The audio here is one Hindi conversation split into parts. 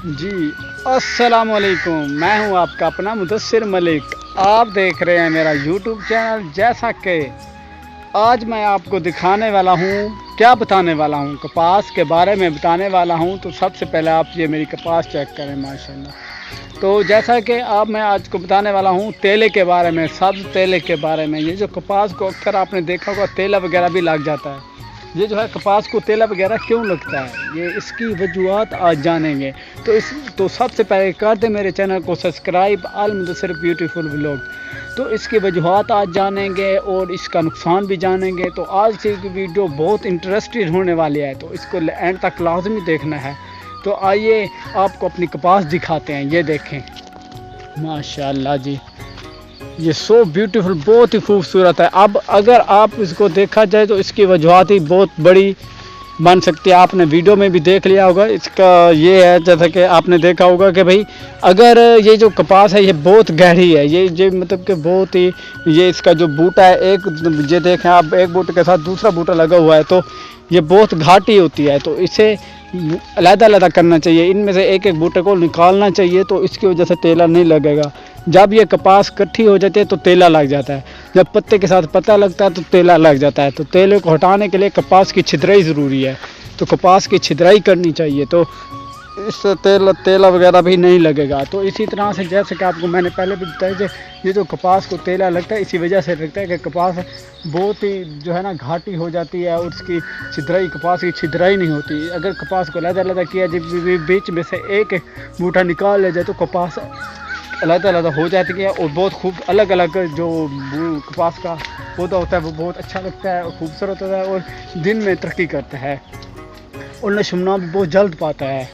जी अस्सलाम वालेकुम। मैं हूं आपका अपना मुदस्सिर मलिक। आप देख रहे हैं मेरा यूट्यूब चैनल। जैसा कि आज मैं आपको दिखाने वाला हूं, क्या बताने वाला हूं, कपास के बारे में बताने वाला हूं। तो सबसे पहले आप ये मेरी कपास चेक करें माशाल्लाह। तो जैसा कि आप मैं आज को बताने वाला हूं तेले के बारे में, सब्ज़ तेले के बारे में। ये जो कपास को अक्सर आपने देखा होगा तेला वगैरह भी लग जाता है। ये जो है कपास को तेला वगैरह क्यों लगता है, ये इसकी वजूहत आज जानेंगे। तो सबसे पहले कर दे मेरे चैनल को सब्सक्राइब, अल मुदस्सिर ब्यूटीफुल व्लॉग। तो इसकी वजूहत आज जानेंगे और इसका नुकसान भी जानेंगे। तो आज की वीडियो बहुत इंटरेस्टेड होने वाली है, तो इसको एंड तक लाजमी देखना है। तो आइए आपको अपनी कपास दिखाते हैं। ये देखें माशाल्लाह जी, ये सो ब्यूटीफुल, बहुत ही खूबसूरत है। अब अगर आप इसको देखा जाए तो इसकी वजूहत ही बहुत बड़ी बन सकती है। आपने वीडियो में भी देख लिया होगा। इसका ये है जैसा कि आपने देखा होगा कि भाई अगर ये जो कपास है ये बहुत गहरी है, ये मतलब कि बहुत ही, ये इसका जो बूटा है एक, ये देखें आप, एक बूटे के साथ दूसरा बूटा लगा हुआ है तो ये बहुत घाटी होती है। तो इसे अलग-अलग करना चाहिए, इनमें से एक एक बूटे को निकालना चाहिए। तो इसकी वजह से तेला नहीं लगेगा। जब ये कपास इकट्ठी हो जाती है तो तेला लग जाता है। जब पत्ते के साथ पत्ता लगता है तो तेला लग जाता है। तो तेले को हटाने के लिए कपास की छिद्राई ज़रूरी है। तो कपास की छिद्राई करनी चाहिए, तो इससे तेला वगैरह भी नहीं लगेगा। तो इसी तरह से जैसे कि आपको मैंने पहले भी बताया कि ये जो कपास को तेला लगता है इसी वजह से लगता है कि कपास बहुत ही जो है ना घाटी हो जाती है और उसकी छिद्राई, कपास की छिद्राई नहीं होती। अगर कपास को अलग-अलग किया जब बीच में से एक बूटा निकाल ले जाए तो कपास अलग-अलग हो जाती है और बहुत खूब अलग अलग जो कपास का पौधा होता है वो बहुत अच्छा लगता है और खूबसूरत होता है और दिन में तरक्की करता है और नशुमना भी बहुत जल्द पाता है।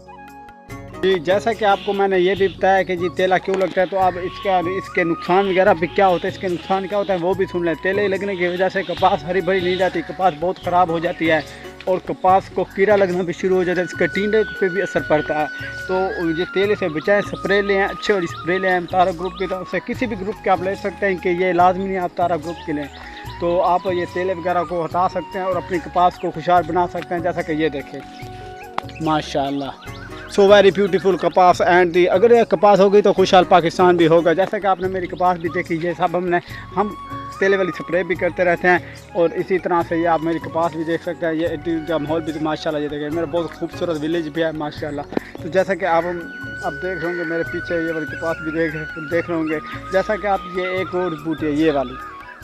जी जैसा कि आपको मैंने ये भी बताया कि जी तेला क्यों लगता है, तो आप इसके नुकसान वगैरह भी क्या होता है, इसके नुकसान क्या होता है वो भी सुन लें। तेले लगने की वजह से कपास हरी भरी नहीं जाती, कपास बहुत ख़राब हो जाती है और कपास को कीड़ा लगना भी शुरू हो जाता है, इसके टींडे पे भी असर पड़ता है। तो ये तेले से बचाएं, स्प्रे लें, अच्छे वाली स्प्रे लें तारा ग्रुप की तरफ से। किसी भी ग्रुप के आप ले सकते हैं कि ये लाजमी नहीं आप तारा ग्रुप के लें। तो आप ये तेले वगैरह को हटा सकते हैं और अपनी कपास को खुशहाल बना सकते हैं। जैसा कि ये देखें माशाल्लाह, सो वेरी ब्यूटीफुल कपास एंड दी। अगर ये कपास होगी तो खुशहाल पाकिस्तान भी होगा। जैसा कि आपने मेरी कपास भी देखी, ये सब हम तेले वाली स्प्रे भी करते रहते हैं और इसी तरह से ये आप मेरी कपास भी देख सकते हैं। ये का माहौल भी माशाल्लाह ये देखें, मेरा बहुत खूबसूरत विलेज भी है माशाल्लाह। तो जैसा कि आप देख रहे होंगे मेरे पीछे ये वाली कपास भी देख रहे होंगे। जैसा कि आप ये एक और बूटी है ये वाली,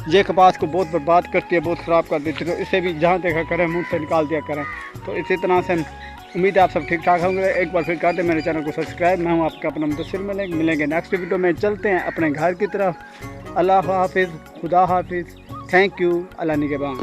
ये कपास को बहुत बर्बाद करती है, बहुत ख़राब कर देती है। तो इसे भी जहाँ देखा करें मुँह से निकाल दिया करें। तो इसी तरह से उम्मीद है आप सब ठीक ठाक होंगे। एक बार फिर कर दें मेरे चैनल को सब्सक्राइब। मैं हूं आपका अपना मुदस्सिर मलिक। मिलेंगे नेक्स्ट वीडियो में। चलते हैं अपने घर की तरफ। अल्लाह हाफिज़, खुदा हाफिज़, थैंक यू, अल्लाह निगहबान।